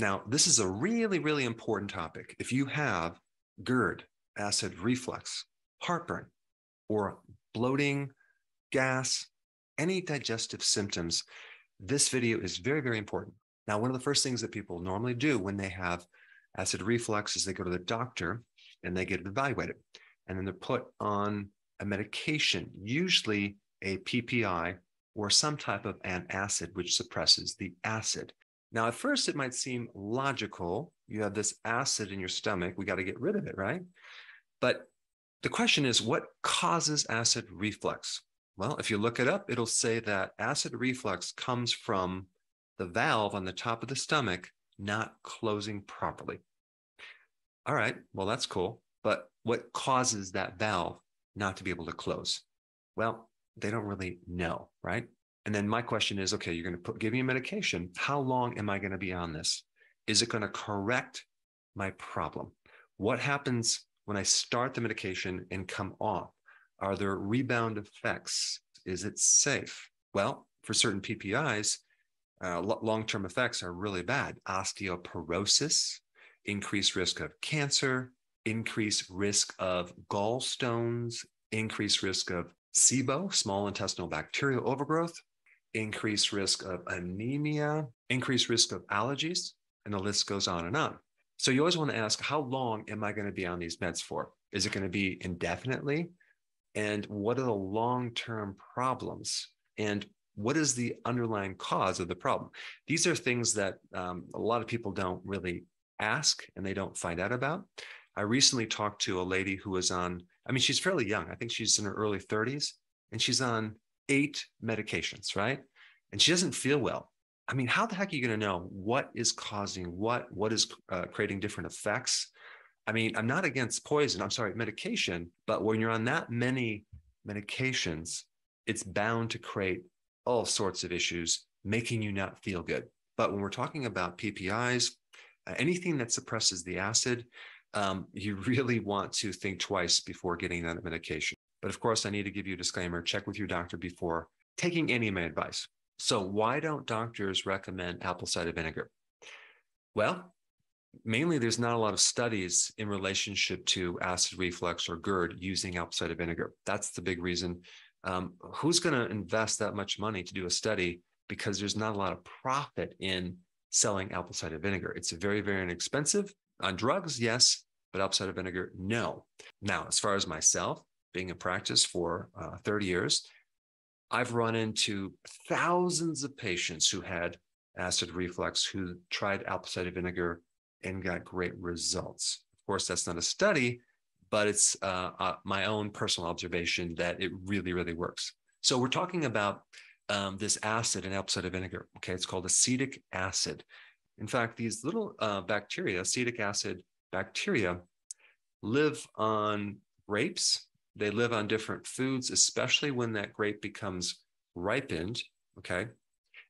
Now, this is a really, really important topic. If you have GERD, acid reflux, heartburn, or bloating, gas, any digestive symptoms, this video is very, very important. Now, one of the first things that people normally do when they have acid reflux is they go to the doctor and they get evaluated. And then they're put on a medication, usually a PPI or some type of antacid, which suppresses the acid. Now, at first, it might seem logical. You have this acid in your stomach. We got to get rid of it, right? But the question is, what causes acid reflux? Well, if you look it up, it'll say that acid reflux comes from the valve on the top of the stomach not closing properly. All right, well, that's cool. But what causes that valve not to be able to close? Well, they don't really know, right? And then my question is, okay, you're going to give me a medication. How long am I going to be on this? Is it going to correct my problem? What happens when I start the medication and come off? Are there rebound effects? Is it safe? Well, for certain PPIs, long-term effects are really bad. Osteoporosis, increased risk of cancer, increased risk of gallstones, increased risk of SIBO, small intestinal bacterial overgrowth, increased risk of anemia, increased risk of allergies, and the list goes on and on. So you always want to ask, how long am I going to be on these meds for? Is it going to be indefinitely? And what are the long-term problems? And what is the underlying cause of the problem? These are things that a lot of people don't really ask and they don't find out about. I recently talked to a lady who was on, she's fairly young. I think she's in her early 30s, and she's on 8 medications, right? And she doesn't feel well. How the heck are you going to know what is causing what is creating different effects? I'm not against medication, but when you're on that many medications, it's bound to create all sorts of issues, making you not feel good. But when we're talking about PPIs, anything that suppresses the acid, you really want to think twice before getting that medication. But of course, I need to give you a disclaimer, check with your doctor before taking any of my advice. So why don't doctors recommend apple cider vinegar? Well, mainly there's not a lot of studies in relationship to acid reflux or GERD using apple cider vinegar. That's the big reason. Who's going to invest that much money to do a study? Because there's not a lot of profit in selling apple cider vinegar. It's very, very inexpensive. On drugs, yes, but apple cider vinegar, no. Now, as far as myself, being in practice for 30 years, I've run into thousands of patients who had acid reflux who tried apple cider vinegar and got great results. Of course, that's not a study, but it's my own personal observation that it really, really works. So we're talking about this acid in apple cider vinegar. Okay, it's called acetic acid. In fact, these little bacteria, acetic acid bacteria, live on grapes. They live on different foods, especially when that grape becomes ripened, okay?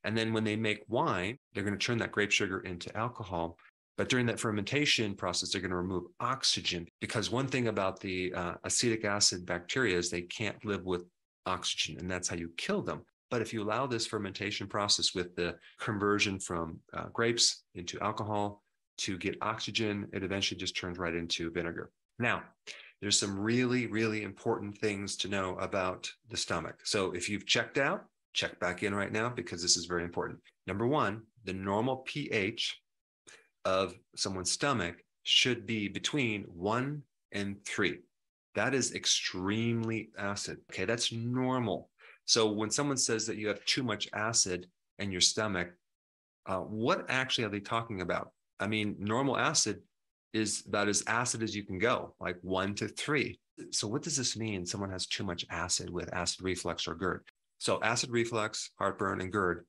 And then when they make wine, they're going to turn that grape sugar into alcohol. But during that fermentation process, they're going to remove oxygen, because one thing about the acetic acid bacteria is they can't live with oxygen, and that's how you kill them. But if you allow this fermentation process with the conversion from grapes into alcohol to get oxygen, it eventually just turns right into vinegar. Now, there's some really, really important things to know about the stomach. So if you've checked out, check back in right now, because this is very important. Number one, the normal pH of someone's stomach should be between 1 and 3. That is extremely acid. Okay, that's normal. So when someone says that you have too much acid in your stomach, what actually are they talking about? Normal acid is about as acid as you can go, like 1 to 3. So what does this mean? Someone has too much acid with acid reflux or GERD. So acid reflux, heartburn, and GERD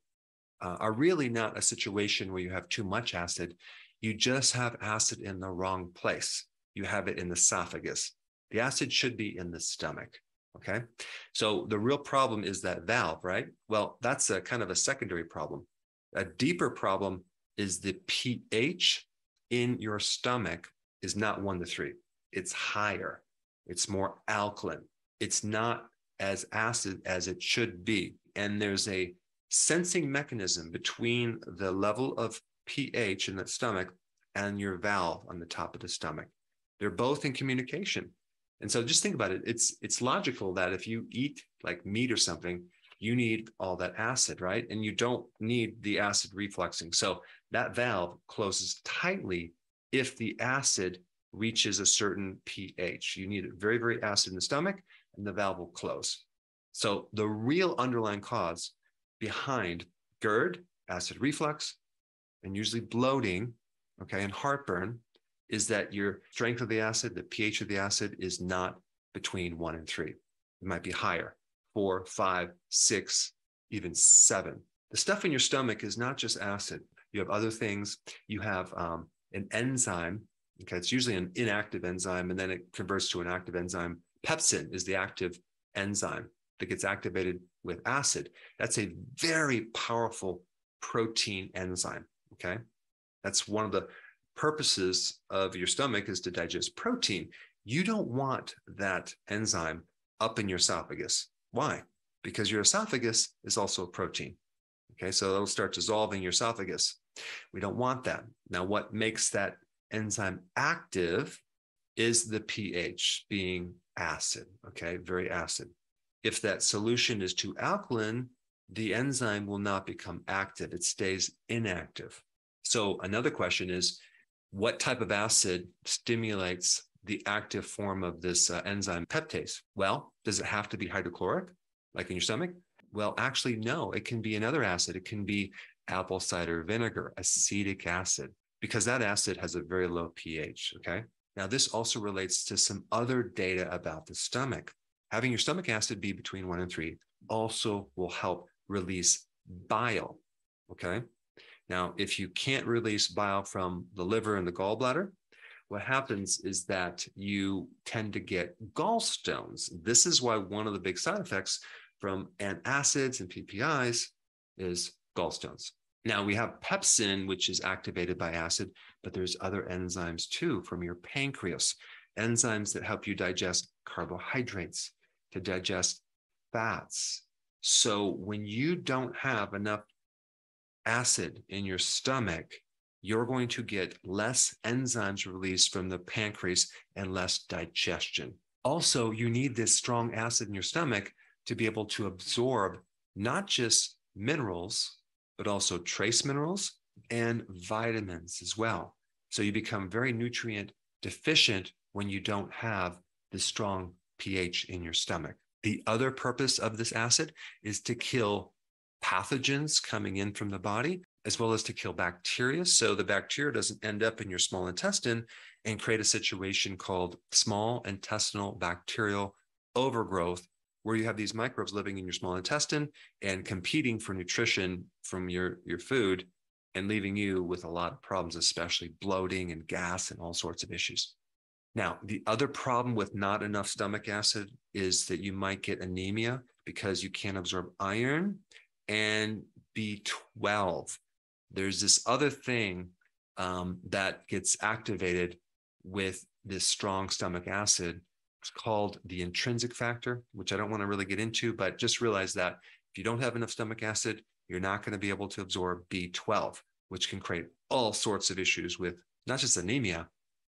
are really not a situation where you have too much acid. You just have acid in the wrong place. You have it in the esophagus. The acid should be in the stomach, okay? So the real problem is that valve, right? Well, that's a kind of a secondary problem. A deeper problem is the pH in your stomach is not 1 to 3. It's higher. It's more alkaline. It's not as acid as it should be. And there's a sensing mechanism between the level of pH in the stomach and your valve on the top of the stomach. They're both in communication. And so just think about it. It's logical that if you eat like meat or something, you need all that acid, right? And you don't need the acid refluxing. So that valve closes tightly if the acid reaches a certain pH. You need it very, very acid in the stomach, and the valve will close. So the real underlying cause behind GERD, acid reflux, and usually bloating, okay, and heartburn is that your strength of the acid, the pH of the acid is not between 1 and 3. It might be higher, 4, 5, 6, even 7. The stuff in your stomach is not just acid. You have other things. You have an enzyme. Okay, it's usually an inactive enzyme, and then it converts to an active enzyme. Pepsin is the active enzyme that gets activated with acid. That's a very powerful protein enzyme, okay? That's one of the purposes of your stomach is to digest protein. You don't want that enzyme up in your esophagus. Why? Because your esophagus is also a protein, okay? So it'll start dissolving your esophagus. We don't want that. Now, what makes that enzyme active is the pH being acid, okay, very acid. If that solution is too alkaline, the enzyme will not become active. It stays inactive. So another question is, what type of acid stimulates the active form of this enzyme peptase? Well, does it have to be hydrochloric, like in your stomach? Well, actually, no. It can be another acid. It can be apple cider vinegar, acetic acid, because that acid has a very low pH, okay? Now, this also relates to some other data about the stomach. Having your stomach acid be between 1 and 3 also will help release bile, okay? Now, if you can't release bile from the liver and the gallbladder, what happens is that you tend to get gallstones. This is why one of the big side effects from antacids and PPIs is gallstones. Now, we have pepsin, which is activated by acid, but there's other enzymes too from your pancreas, enzymes that help you digest carbohydrates, to digest fats. So when you don't have enough acid in your stomach, you're going to get less enzymes released from the pancreas and less digestion. Also, you need this strong acid in your stomach to be able to absorb not just minerals, but also trace minerals and vitamins as well. So you become very nutrient deficient when you don't have the strong pH in your stomach. The other purpose of this acid is to kill pathogens coming in from the body, as well as to kill bacteria. So the bacteria doesn't end up in your small intestine and create a situation called small intestinal bacterial overgrowth, where you have these microbes living in your small intestine and competing for nutrition from your food and leaving you with a lot of problems, especially bloating and gas and all sorts of issues. Now, the other problem with not enough stomach acid is that you might get anemia because you can't absorb iron and B12. There's this other thing that gets activated with this strong stomach acid. It's called the intrinsic factor, which I don't want to really get into, but just realize that if you don't have enough stomach acid, you're not going to be able to absorb B12, which can create all sorts of issues with not just anemia,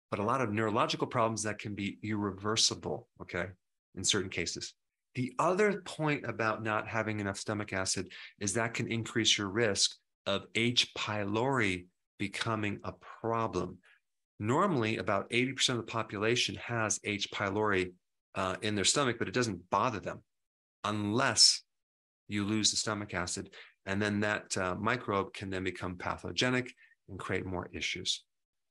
but a lot of neurological problems that can be irreversible, okay, in certain cases. The other point about not having enough stomach acid is that can increase your risk of H. pylori becoming a problem. Normally, about 80% of the population has H. pylori in their stomach, but it doesn't bother them unless you lose the stomach acid. And then that microbe can then become pathogenic and create more issues.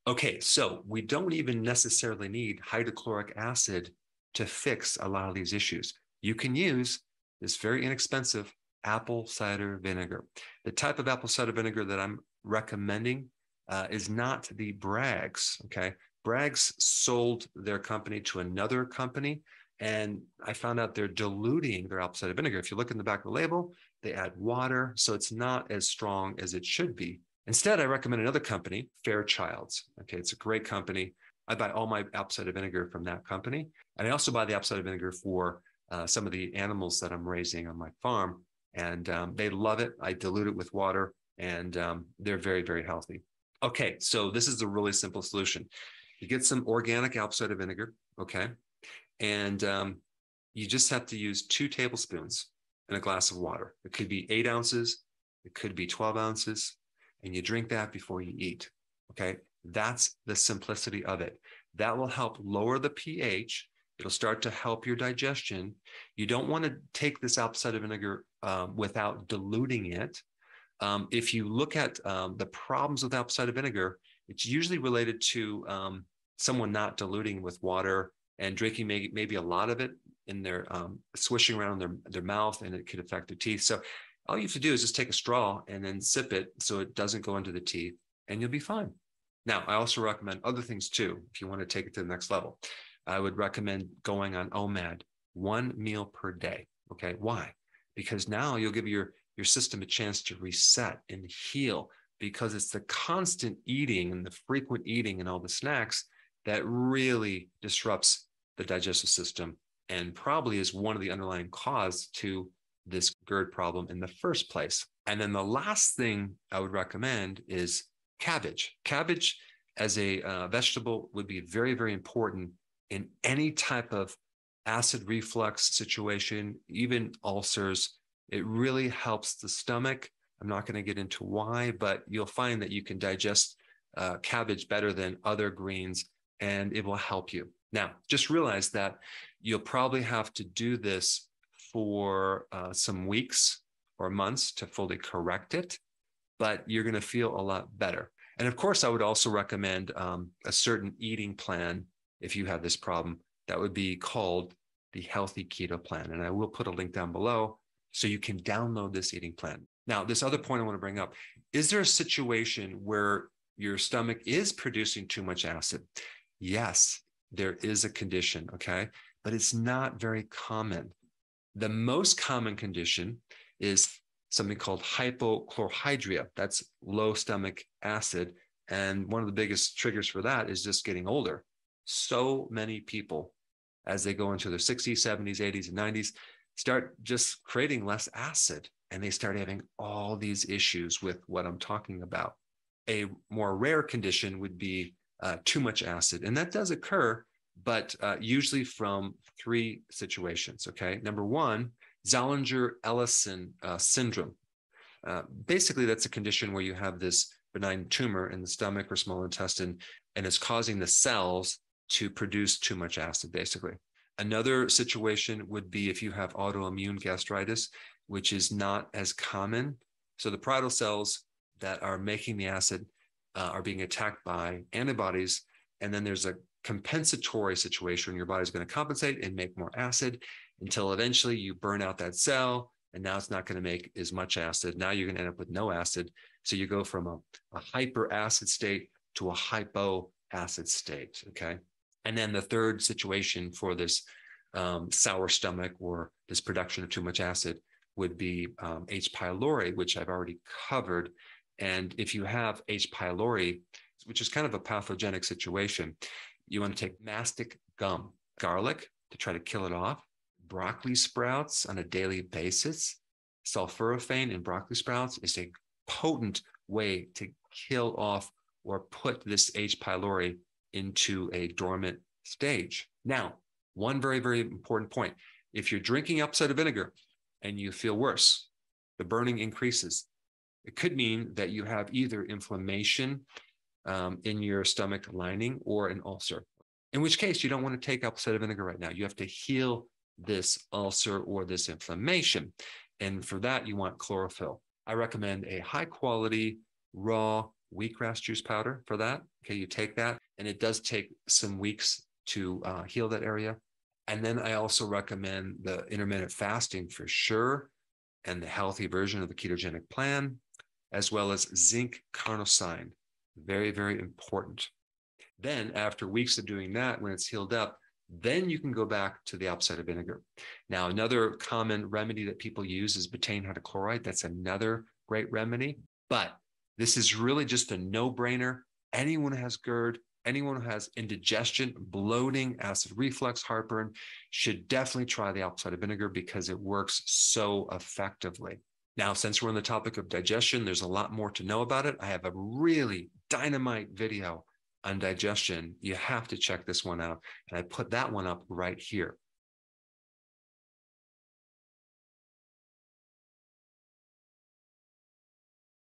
Okay, so we don't even necessarily need hydrochloric acid to fix a lot of these issues. You can use this very inexpensive apple cider vinegar. The type of apple cider vinegar that I'm recommending is not the Bragg's, okay? Bragg's sold their company to another company, and I found out they're diluting their apple cider vinegar. If you look in the back of the label, they add water, so it's not as strong as it should be. Instead, I recommend another company, Fairchild's. Okay, it's a great company. I buy all my apple cider vinegar from that company. And I also buy the apple cider vinegar for some of the animals that I'm raising on my farm. And they love it. I dilute it with water and they're very, very healthy. Okay, so this is a really simple solution. You get some organic apple cider vinegar, okay? And you just have to use 2 tablespoons in a glass of water. It could be 8 ounces, it could be 12 ounces, and you drink that before you eat, okay? That's the simplicity of it. That will help lower the pH. It'll start to help your digestion. You don't want to take this apple cider vinegar without diluting it. If you look at the problems with apple cider vinegar, it's usually related to someone not diluting with water and drinking maybe a lot of it in their swishing around their mouth, and it could affect their teeth. So all you have to do is just take a straw and then sip it so it doesn't go into the teeth, and you'll be fine. Now, I also recommend other things too. If you want to take it to the next level, I would recommend going on OMAD, 1 meal per day. Okay, why? Because now you'll give your system a chance to reset and heal, because it's the constant eating and the frequent eating and all the snacks that really disrupts the digestive system and probably is one of the underlying cause to this GERD problem in the first place. And then the last thing I would recommend is cabbage. Cabbage as a vegetable would be very, very important in any type of acid reflux situation, even ulcers. It really helps the stomach. I'm not going to get into why, but you'll find that you can digest cabbage better than other greens, and it will help you. Now, just realize that you'll probably have to do this for some weeks or months to fully correct it, but you're going to feel a lot better. And of course, I would also recommend a certain eating plan if you have this problem. That would be called the Healthy Keto Plan. And I will put a link down below so you can download this eating plan. Now, this other point I want to bring up, is there a situation where your stomach is producing too much acid? Yes, there is a condition, okay? But it's not very common. The most common condition is something called hypochlorhydria. That's low stomach acid. And one of the biggest triggers for that is just getting older. So many people, as they go into their 60s, 70s, 80s, and 90s, start just creating less acid, and they start having all these issues with what I'm talking about. A more rare condition would be too much acid, and that does occur, but usually from 3 situations, okay? Number 1, Zollinger-Ellison syndrome. Basically, that's a condition where you have this benign tumor in the stomach or small intestine, and it's causing the cells to produce too much acid, basically. Another situation would be if you have autoimmune gastritis, which is not as common. So the parietal cells that are making the acid are being attacked by antibodies, and then there's a compensatory situation. Your body's going to compensate and make more acid until eventually you burn out that cell, and now it's not going to make as much acid. Now you're going to end up with no acid. So you go from a hyperacid state to a hypoacid state, okay? And then the third situation for this sour stomach or this production of too much acid would be H. pylori, which I've already covered. And if you have H. pylori, which is kind of a pathogenic situation, you want to take mastic gum, garlic to try to kill it off, broccoli sprouts on a daily basis. Sulforaphane in broccoli sprouts is a potent way to kill off or put this H. pylori into a dormant stage. Now, one very, very important point. If you're drinking apple cider vinegar and you feel worse, the burning increases, it could mean that you have either inflammation in your stomach lining or an ulcer, in which case you don't want to take apple cider vinegar right now. You have to heal this ulcer or this inflammation. And for that, you want chlorophyll. I recommend a high quality raw wheatgrass juice powder for that. Okay, you take that, and it does take some weeks to heal that area. And then I also recommend the intermittent fasting for sure, and the healthy version of the ketogenic plan, as well as Zine Carnosine. Very, very important. Then after weeks of doing that, when it's healed up, then you can go back to the apple cider vinegar. Now, another common remedy that people use is betaine hydrochloride. That's another great remedy, but this is really just a no-brainer. Anyone who has GERD, anyone who has indigestion, bloating, acid reflux, heartburn should definitely try the apple cider vinegar because it works so effectively. Now, since we're on the topic of digestion, there's a lot more to know about it. I have a really dynamite video on digestion. You have to check this one out. And I put that one up right here.